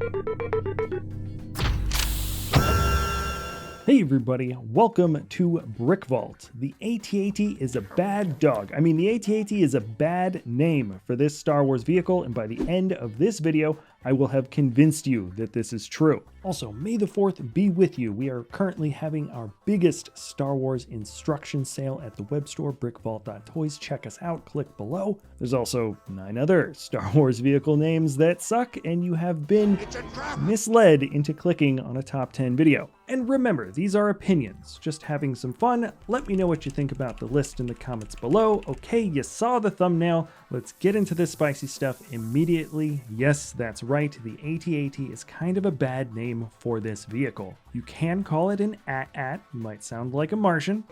Hey everybody, welcome to Brick Vault. The AT-AT is a bad dog. The AT-AT is a bad name for this Star Wars vehicle, and by the end of this video, I will have convinced you that this is true. Also, May the 4th be with you. We are currently having our biggest Star Wars instruction sale at the web store, brickvault.toys. Check us out, click below. There's also 9 other Star Wars vehicle names that suck, and you have been misled into clicking on a top 10 video. And remember, these are opinions, just having some fun. Let me know what you think about the list in the comments below. Okay, you saw the thumbnail. Let's get into this spicy stuff immediately. Yes, that's right, the AT-AT is kind of a bad name for this vehicle. You can call it an AT-AT, might sound like a Martian,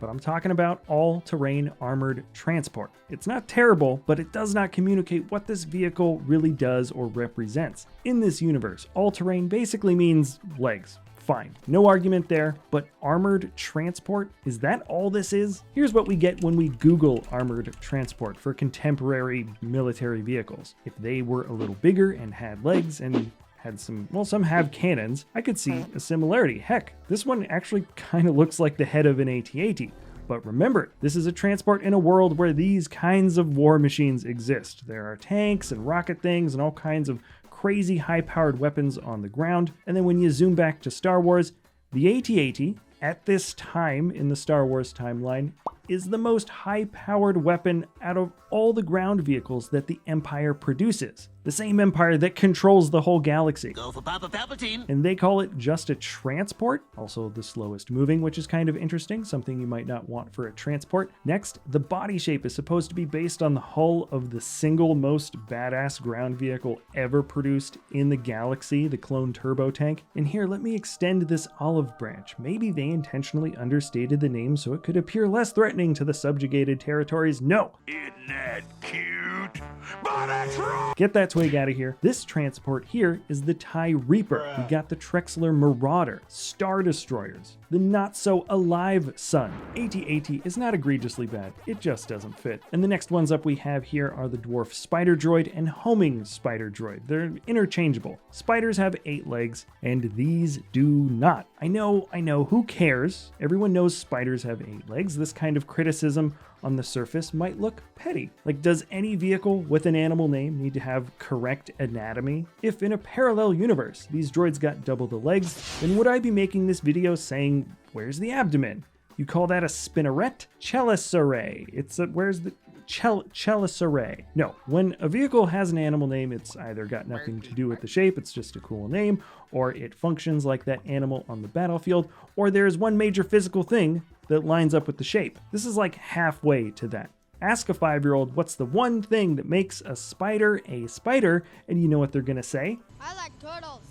but I'm talking about all-terrain armored transport. It's not terrible, but it does not communicate what this vehicle really does or represents. In this universe, all-terrain basically means legs. Fine, no argument there, but armored transport, is that all this is? Here's what we get when we Google armored transport for contemporary military vehicles. If they were a little bigger and had legs and had some have cannons, I could see a similarity. Heck, this one actually kind of looks like the head of an AT-AT. But remember, this is a transport in a world where these kinds of war machines exist. There are tanks and rocket things and all kinds of crazy high-powered weapons on the ground. And then when you zoom back to Star Wars, the AT-AT, at this time in the Star Wars timeline, is the most high-powered weapon out of all the ground vehicles that the Empire produces. The same Empire that controls the whole galaxy. Go for Papa Palpatine. And they call it just a transport, also the slowest moving, which is kind of interesting, something you might not want for a transport. Next, the body shape is supposed to be based on the hull of the single most badass ground vehicle ever produced in the galaxy, the clone turbo tank. And here, let me extend this olive branch. Maybe they intentionally understated the name so it could appear less threatening to the subjugated territories. No! Isn't that cute? But it's wrong! Get that twig out of here. This transport here is the TIE Reaper. We got the Trexler Marauder, Star Destroyers, the not-so-alive Sun. AT-AT is not egregiously bad, it just doesn't fit. And the next ones up we have here are the Dwarf Spider Droid and Homing Spider Droid. They're interchangeable. Spiders have 8 legs, and these do not. I know, who cares? Everyone knows spiders have 8 legs. This kind of criticism on the surface might look petty. Like, does any vehicle with an animal name need to have correct anatomy? If in a parallel universe these droids got double the legs, then would I be making this video saying, where's the abdomen? You call that a spinneret? Chelicerae. Where's the Chelicerae? No, when a vehicle has an animal name, it's either got nothing to do with the shape, it's just a cool name, or it functions like that animal on the battlefield, or there's one major physical thing that lines up with the shape. This is like halfway to that. Ask a 5-year-old what's the one thing that makes a spider, and you know what they're gonna say? I like turtles.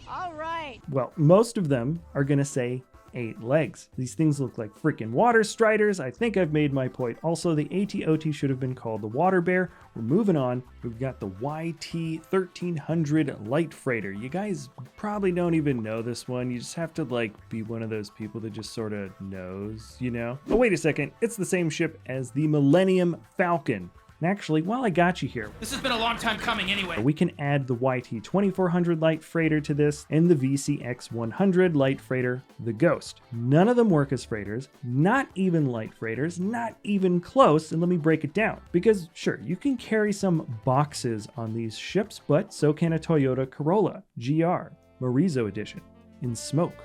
All right. Well, most of them are gonna say 8 legs. These things look like freaking water striders. I think I've made my point. Also, the AT-OT should have been called the Water Bear. We're moving on. We've got the YT-1300 Light Freighter. You guys probably don't even know this one. You just have to be one of those people that just sort of knows, you know? Oh, wait a second. It's the same ship as the Millennium Falcon. And actually, while I got you here, this has been a long time coming anyway. We can add the YT-2400 Light Freighter to this and the VCX-100 Light Freighter, the Ghost. None of them work as freighters, not even light freighters, not even close, and let me break it down. Because sure, you can carry some boxes on these ships, but so can a Toyota Corolla GR, Morizo Edition, in smoke,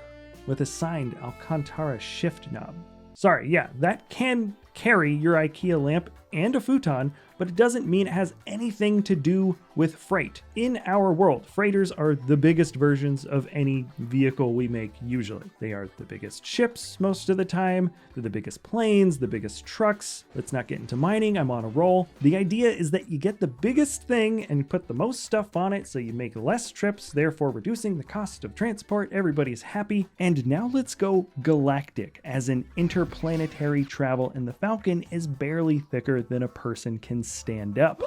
with a signed Alcantara shift knob. Sorry, yeah, that can carry your IKEA lamp and a futon, but it doesn't mean it has anything to do with freight. In our world, freighters are the biggest versions of any vehicle we make usually. They are the biggest ships most of the time, they're the biggest planes, the biggest trucks. Let's not get into mining, I'm on a roll. The idea is that you get the biggest thing and put the most stuff on it so you make less trips, therefore reducing the cost of transport, everybody's happy. And now let's go galactic, as in interplanetary travel, and the Falcon is barely thicker than a person can stand up.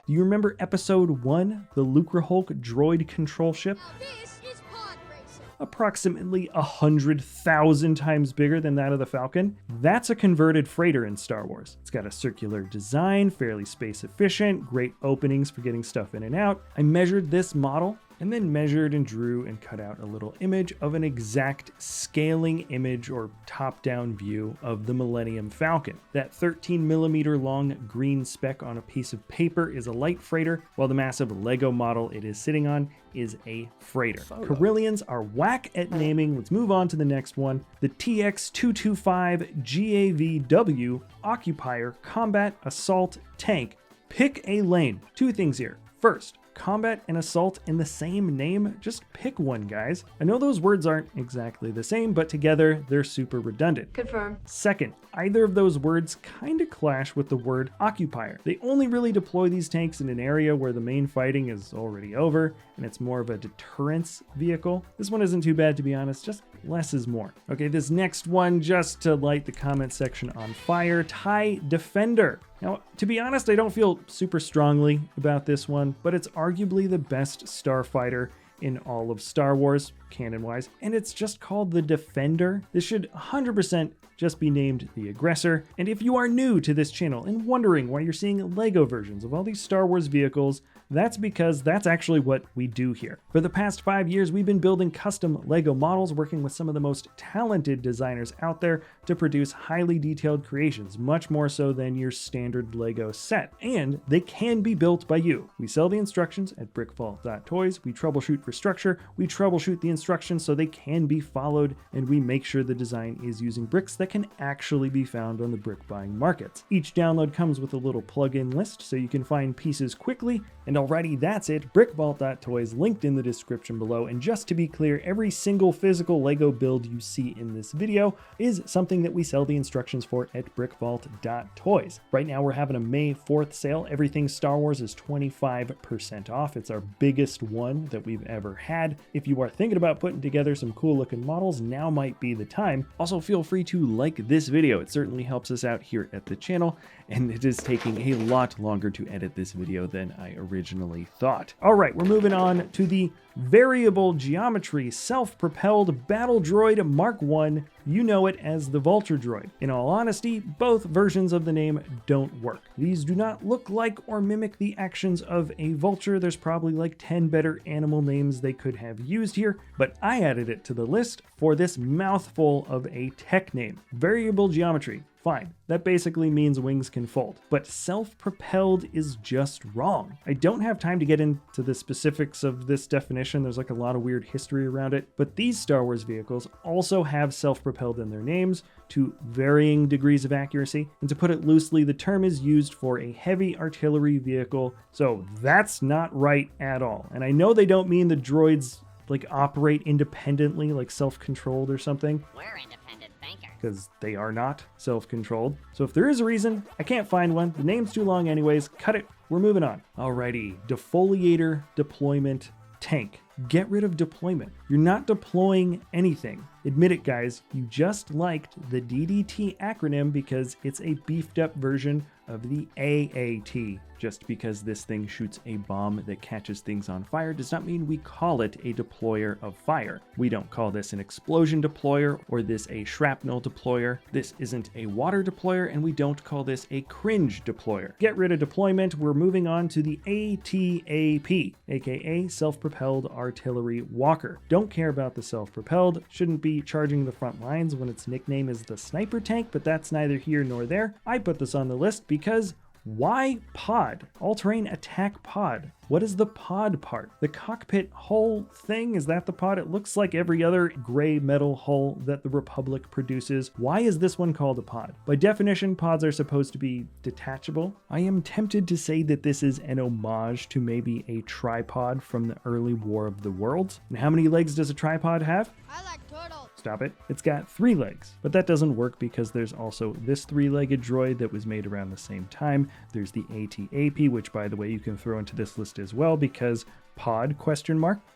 Do you remember episode 1, the Lucrehulk droid control ship? This is pod racing. approximately 100,000 times bigger than that of the Falcon. That's a converted freighter in Star Wars. It's got a circular design, fairly space efficient, great openings for getting stuff in and out. I measured this model and then measured and drew and cut out a little image of an exact scaling image or top-down view of the Millennium Falcon. That 13mm long green speck on a piece of paper is a light freighter, while the massive Lego model it is sitting on is a freighter. Corellians are whack at naming. Let's move on to the next one. The TX-225 GAVW Occupier Combat Assault Tank. Pick a lane. Two things here. First, combat and assault in the same name? Just pick one, guys. I know those words aren't exactly the same, but together they're super redundant. Confirm. Second, either of those words kind of clash with the word occupier. They only really deploy these tanks in an area where the main fighting is already over, and it's more of a deterrence vehicle. This one isn't too bad, to be honest, just less is more. Okay, this next one, just to light the comment section on fire, TIE Defender. Now, to be honest, I don't feel super strongly about this one, but it's arguably the best starfighter in all of Star Wars, canon-wise, and it's just called the Defender. This should 100% just be named the Aggressor. And if you are new to this channel and wondering why you're seeing LEGO versions of all these Star Wars vehicles, that's because that's actually what we do here. For the past 5 years, we've been building custom LEGO models, working with some of the most talented designers out there to produce highly detailed creations, much more so than your standard LEGO set. And they can be built by you. We sell the instructions at brickvault.toys. We troubleshoot for structure. We troubleshoot the instructions so they can be followed, and we make sure the design is using bricks that can actually be found on the brick buying markets. Each download comes with a little plugin list so you can find pieces quickly. And alrighty, that's it. brickvault.toys linked in the description below. And just to be clear, every single physical LEGO build you see in this video is something that we sell the instructions for at brickvault.toys. Right now we're having a May 4th sale. Everything Star Wars is 25% off. It's our biggest one that we've ever had. If you are thinking about putting together some cool looking models, now might be the time. Also, feel free to like this video. It certainly helps us out here at the channel, and it is taking a lot longer to edit this video than I originally thought. All right, we're moving on to the variable geometry self-propelled battle droid Mark I. You know it as the Vulture droid. In all honesty, both versions of the name don't work. These do not look like or mimic the actions of a vulture. There's probably like 10 better animal names they could have used here, but I added it to the list for this mouthful of a tech name. Variable geometry. Fine, that basically means wings can fold, but self-propelled is just wrong. I don't have time to get into the specifics of this definition. There's like a lot of weird history around it, but these Star Wars vehicles also have self-propelled in their names to varying degrees of accuracy. And to put it loosely, the term is used for a heavy artillery vehicle, so that's not right at all. And I know they don't mean the droids like operate independently, like self-controlled or something. We're independent thinkers. Because they are not self-controlled. So if there is a reason, I can't find one. The name's too long anyways. Cut it. We're moving on. Alrighty, defoliator deployment tank. Get rid of deployment. You're not deploying anything. Admit it, guys, you just liked the DDT acronym because it's a beefed up version of the AAT. Just because this thing shoots a bomb that catches things on fire does not mean we call it a deployer of fire. We don't call this an explosion deployer or this a shrapnel deployer. This isn't a water deployer, and we don't call this a cringe deployer. Get rid of deployment. We're moving on to the ATAP, aka self-propelled artillery walker. Don't care about the self-propelled. Shouldn't be charging the front lines when its nickname is the sniper tank, but that's neither here nor there. I put this on the list because why pod? All-terrain attack pod. What is the pod part? The cockpit hull thing? Is that the pod? It looks like every other gray metal hull that the Republic produces. Why is this one called a pod? By definition, pods are supposed to be detachable. I am tempted to say that this is an homage to maybe a tripod from the early War of the Worlds. And how many legs does a tripod have? I like turtles. Stop it. It's got 3 legs, but that doesn't work because there's also this 3-legged droid that was made around the same time. There's the ATAP, which by the way, you can throw into this list as well because pod ?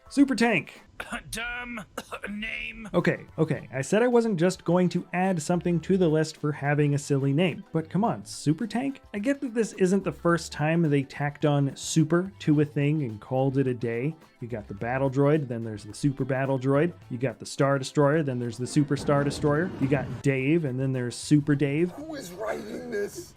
Super tank. dumb name. Okay, I said I wasn't just going to add something to the list for having a silly name, but come on, Super Tank? I get that this isn't the first time they tacked on super to a thing and called it a day. You got the Battle Droid, then there's the Super Battle Droid. You got the Star Destroyer, then there's the Super Star Destroyer. You got Dave, and then there's Super Dave. Who is writing this?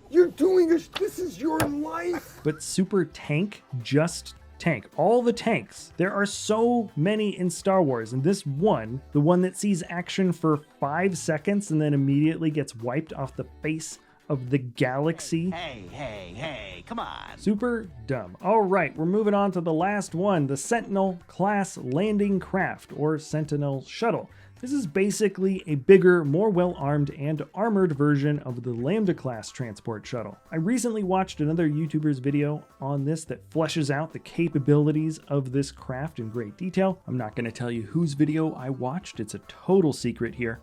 You're doing this. This is your life. But Super Tank, just tank. All the tanks. There are so many in Star Wars, and this one, the one that sees action for 5 seconds and then immediately gets wiped off the face of the galaxy. Hey, come on. Super dumb. All right, we're moving on to the last one, the Sentinel class landing craft, or Sentinel shuttle. This is basically a bigger, more well-armed and armored version of the Lambda class transport shuttle. I recently watched another YouTuber's video on this that fleshes out the capabilities of this craft in great detail. I'm not going to tell you whose video I watched, it's a total secret here.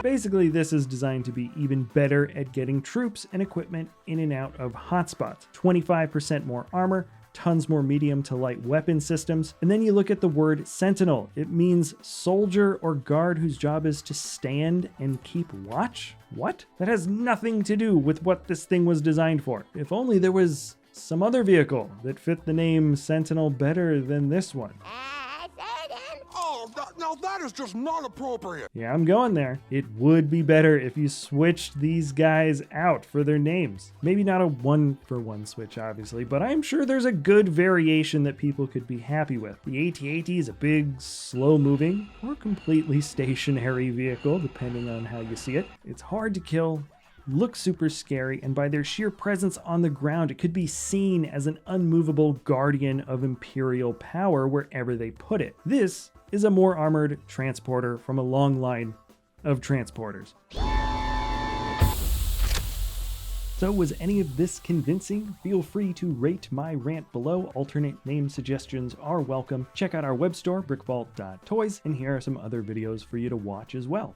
Basically, this is designed to be even better at getting troops and equipment in and out of hotspots. 25% more armor, tons more medium to light weapon systems, and then you look at the word Sentinel. It means soldier or guard whose job is to stand and keep watch? What? That has nothing to do with what this thing was designed for. If only there was some other vehicle that fit the name Sentinel better than this one. Now that is just not appropriate. Yeah, I'm going there. It would be better if you switched these guys out for their names. Maybe not a 1-for-1 switch, obviously, but I'm sure there's a good variation that people could be happy with. The AT-AT is a big, slow-moving, or completely stationary vehicle, depending on how you see it. It's hard to kill, looks super scary, and by their sheer presence on the ground, it could be seen as an unmovable guardian of Imperial power wherever they put it. This is a more armored transporter from a long line of transporters. So was any of this convincing? Feel free to rate my rant below. Alternate name suggestions are welcome. Check out our web store, brickvault.toys, and here are some other videos for you to watch as well.